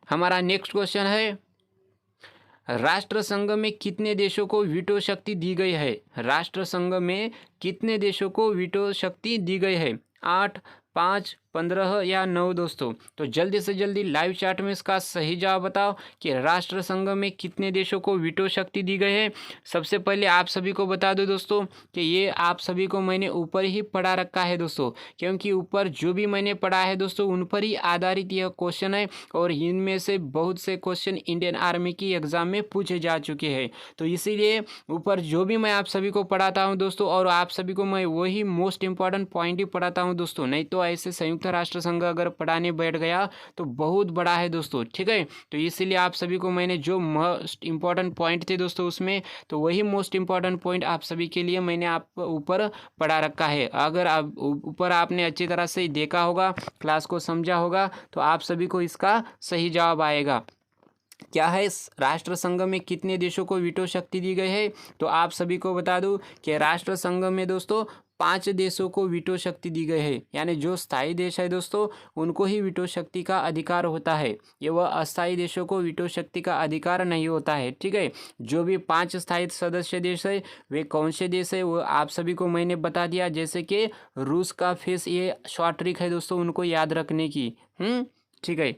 S1: हमारा नेक्स्ट क्वेश्चन है, राष्ट्र संघ में कितने देशों को वीटो शक्ति दी गई है? राष्ट्र संघ में कितने देशों को वीटो शक्ति दी गई है? 8, 5, 15 या 9 दोस्तों। तो जल्दी से जल्दी लाइव चैट में इसका सही जवाब बताओ कि राष्ट्र संघ में कितने देशों को वीटो शक्ति दी गई है। सबसे पहले आप सभी को बता दो दोस्तों कि ये आप सभी को मैंने ऊपर ही पढ़ा रखा है दोस्तों, क्योंकि ऊपर जो भी मैंने पढ़ा है दोस्तों उन पर ही आधारित यह क्वेश्चन है और इनमें से बहुत से क्वेश्चन इंडियन आर्मी की एग्जाम में पूछे जा चुके हैं। तो इसीलिए ऊपर जो भी मैं आप सभी को पढ़ाता हूँ दोस्तों, और आप सभी को मैं वही मोस्ट इंपॉर्टेंट पॉइंट ही पढ़ाता हूँ दोस्तों। नहीं तो ऐसे संयुक्त राष्ट्र संघ अगर पढ़ाने बैठ गया तो बहुत बड़ा है दोस्तों। ठीक है, तो इसीलिए आप सभी को मैंने जो मोस्ट इंपॉर्टेंट पॉइंट थे दोस्तों उसमें, तो वही मोस्ट इंपॉर्टेंट पॉइंट आप सभी के लिए मैंने आप ऊपर पढ़ा रखा है। अगर आप ऊपर आपने अच्छी तरह से देखा होगा, क्लास को समझा होगा, तो आप सभी को इसका सही जवाब आएगा। क्या है? राष्ट्र संघ में कितने देशों को वीटो शक्ति दी गई है? तो आप सभी को बता दूं कि राष्ट्र संघ में दोस्तों 5 देशों को वीटो शक्ति दी गई है। यानी जो स्थायी देश है दोस्तों उनको ही वीटो शक्ति का अधिकार होता है, ये वह अस्थायी देशों को वीटो शक्ति का अधिकार नहीं होता है। ठीक है, जो भी 5 स्थायी सदस्य देश है वे कौन से देश है वो आप सभी को मैंने बता दिया। जैसे कि रूस का फेस, ये शॉर्ट ट्रिक है दोस्तों उनको याद रखने की। ठीक है,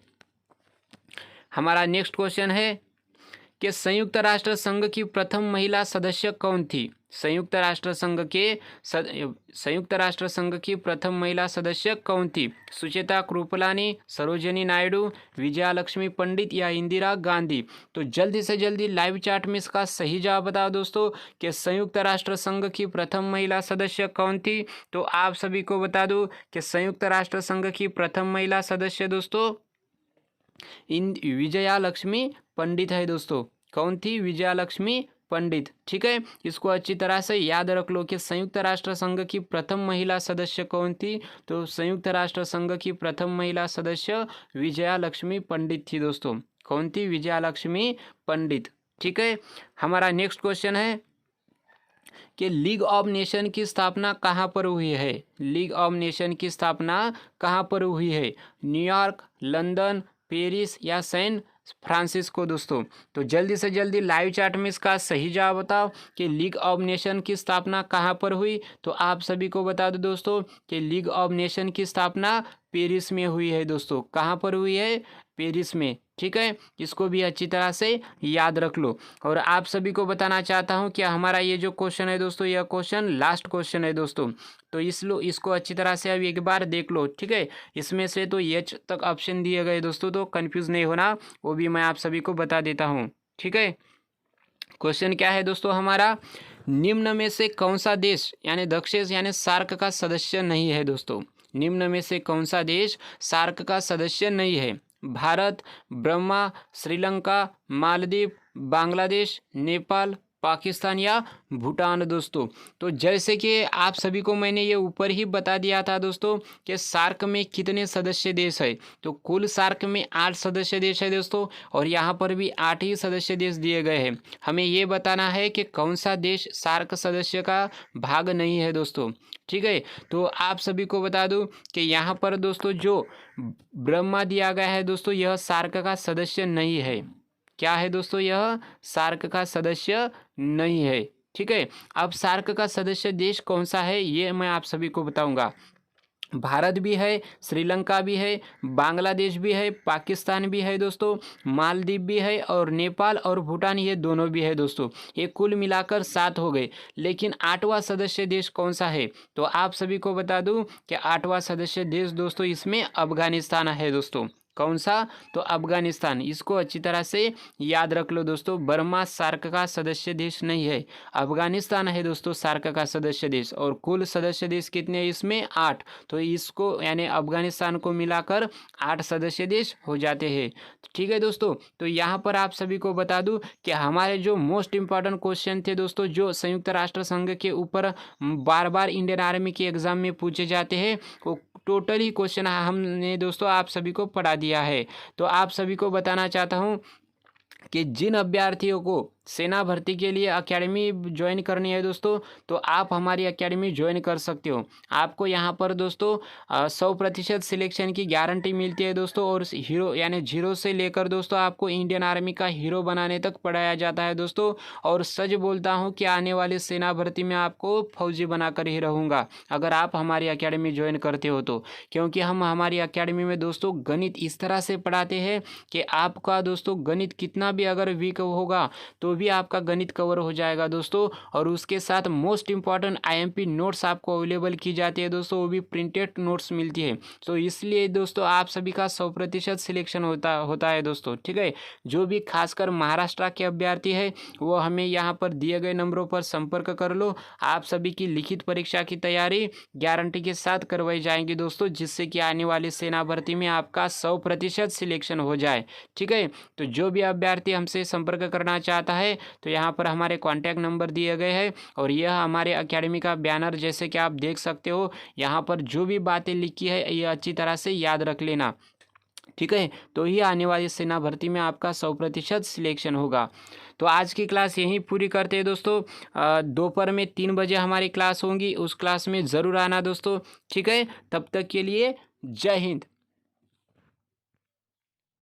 S1: हमारा नेक्स्ट क्वेश्चन है कि संयुक्त राष्ट्र संघ की प्रथम महिला सदस्य कौन थी? संयुक्त राष्ट्र संघ की प्रथम महिला सदस्य कौन थी? सुचेता कृपलानी, सरोजिनी नायडू, विजयालक्ष्मी पंडित या इंदिरा गांधी? तो जल्दी से जल्दी लाइव चैट में इसका सही जवाब बताओ दोस्तों कि संयुक्त राष्ट्र संघ की प्रथम महिला सदस्य कौन थी। तो आप सभी को बता दूं कि संयुक्त राष्ट्र संघ की प्रथम महिला सदस्य दोस्तों विजयालक्ष्मी पंडित है दोस्तों। कौन थी? विजयालक्ष्मी पंडित। ठीक है, इसको अच्छी तरह से याद रख लो कि संयुक्त राष्ट्र संघ की प्रथम महिला सदस्य कौन थी। तो संयुक्त राष्ट्र संघ की प्रथम महिला सदस्य विजयालक्ष्मी पंडित थी दोस्तों। कौन थी? विजयालक्ष्मी पंडित। ठीक है, हमारा नेक्स्ट क्वेश्चन है कि लीग ऑफ नेशन की स्थापना कहाँ पर हुई है? लीग ऑफ नेशन की स्थापना कहाँ पर हुई है? न्यूयॉर्क, लंदन, पेरिस या सैन फ्रांसिस्को दोस्तों। तो जल्दी से जल्दी लाइव चैट में इसका सही जवाब बताओ कि लीग ऑफ नेशन की स्थापना कहाँ पर हुई। तो आप सभी को बता दो दोस्तों कि लीग ऑफ नेशन की स्थापना पेरिस में हुई है दोस्तों। कहाँ पर हुई है? पेरिस में। ठीक है, इसको भी अच्छी तरह से याद रख लो। और आप सभी को बताना चाहता हूँ कि हमारा ये जो क्वेश्चन है दोस्तों, यह क्वेश्चन लास्ट क्वेश्चन है दोस्तों। तो इसको अच्छी तरह से अभी एक बार देख लो। ठीक है, इसमें से तो एच तक ऑप्शन दिए गए दोस्तों, तो कंफ्यूज नहीं होना, वो भी मैं आप सभी को बता देता हूँ। ठीक है, क्वेश्चन क्या है दोस्तों हमारा, निम्न में से कौन सा देश यानी दक्षिण यानी सार्क का सदस्य नहीं है दोस्तों? निम्न में से कौन सा देश सार्क का सदस्य नहीं है? भारत, ब्रह्मा, श्रीलंका, मालदीव, बांग्लादेश, नेपाल, पाकिस्तान या भूटान दोस्तों। तो जैसे कि आप सभी को मैंने ये ऊपर ही बता दिया था दोस्तों कि सार्क में कितने सदस्य देश है, तो कुल सार्क में 8 सदस्य देश है दोस्तों, और यहाँ पर भी 8 ही सदस्य देश दिए गए हैं। हमें ये बताना है कि कौन सा देश सार्क सदस्य का भाग नहीं है दोस्तों, ठीक है। तो आप सभी को बता दूं कि यहाँ पर दोस्तों जो ब्रह्मा दिया गया है दोस्तों, यह सार्क का सदस्य नहीं है। क्या है दोस्तों, यह सार्क का सदस्य नहीं है, ठीक है। अब सार्क का सदस्य देश कौन सा है ये मैं आप सभी को बताऊंगा। भारत भी है, श्रीलंका भी है, बांग्लादेश भी है, पाकिस्तान भी है दोस्तों, मालदीव भी है, और नेपाल और भूटान ये दोनों भी है दोस्तों। ये कुल मिलाकर 7 हो गए। लेकिन 8वां सदस्य देश कौन सा है, तो आप सभी को बता दूं कि 8वां सदस्य देश दोस्तों इसमें अफगानिस्तान है दोस्तों। कौन सा, तो अफगानिस्तान। इसको अच्छी तरह से याद रख लो दोस्तों। बर्मा सार्क का सदस्य देश नहीं है, अफगानिस्तान है दोस्तों सार्क का सदस्य देश। और कुल सदस्य देश कितने हैं इसमें, 8। तो इसको यानी अफगानिस्तान को मिलाकर 8 सदस्य देश हो जाते हैं, ठीक है दोस्तों। तो यहाँ पर आप सभी को बता दूं कि हमारे जो मोस्ट इम्पॉर्टेंट क्वेश्चन थे दोस्तों, जो संयुक्त राष्ट्र संघ के ऊपर बार बार इंडियन आर्मी के एग्जाम में पूछे जाते हैं, वो टोटली क्वेश्चन हमने दोस्तों आप सभी को पढ़ा दिया है। तो आप सभी को बताना चाहता हूँ कि जिन अभ्यर्थियों को सेना भर्ती के लिए एकेडमी ज्वाइन करनी है दोस्तों, तो आप हमारी एकेडमी ज्वाइन कर सकते हो। आपको यहाँ पर दोस्तों 100% सिलेक्शन की गारंटी मिलती है दोस्तों, और हीरो यानी 0 से लेकर दोस्तों आपको इंडियन आर्मी का हीरो बनाने तक पढ़ाया जाता है दोस्तों। और सच बोलता हूँ कि आने वाली सेना भर्ती में आपको फौजी बनाकर ही रहूँगा अगर आप हमारी एकेडमी ज्वाइन करते हो तो। क्योंकि हम हमारी एकेडमी में दोस्तों गणित इस तरह से पढ़ाते हैं कि आपका दोस्तों गणित कितना भी अगर वीक होगा तो भी आपका गणित कवर हो जाएगा दोस्तों। और उसके साथ मोस्ट इंपॉर्टेंट आईएमपी नोट्स आपको अवेलेबल की जाती है दोस्तों, वो भी प्रिंटेड नोट्स मिलती है। तो इसलिए दोस्तों आप सभी का 100% सिलेक्शन होता है दोस्तों, ठीक है। जो भी खासकर महाराष्ट्र के अभ्यर्थी है वो हमें यहाँ पर दिए गए नंबरों पर संपर्क कर लो। आप सभी की लिखित परीक्षा की तैयारी गारंटी के साथ करवाई जाएंगी दोस्तों, जिससे कि आने वाली सेना भर्ती में आपका 100% सिलेक्शन हो जाए, ठीक है। तो जो भी अभ्यर्थी हमसे संपर्क करना चाहता है तो यहाँ पर हमारे कॉन्टैक्ट नंबर दिए गए हैं, और यह हमारे एकेडमी का बैनर जैसे कि आप देख सकते हो। यहाँ पर जो भी बातें लिखी है ये अच्छी तरह से याद रख लेना, ठीक है। तो ही आने वाली सेना भर्ती में आपका 100% सिलेक्शन होगा। तो आज की क्लास यहीं पूरी करते हैं दोस्तों। दोपहर में 3 बजे हमारी क्लास होंगी, उस क्लास में ज़रूर आना दोस्तों, ठीक है। तब तक के लिए जय हिंद।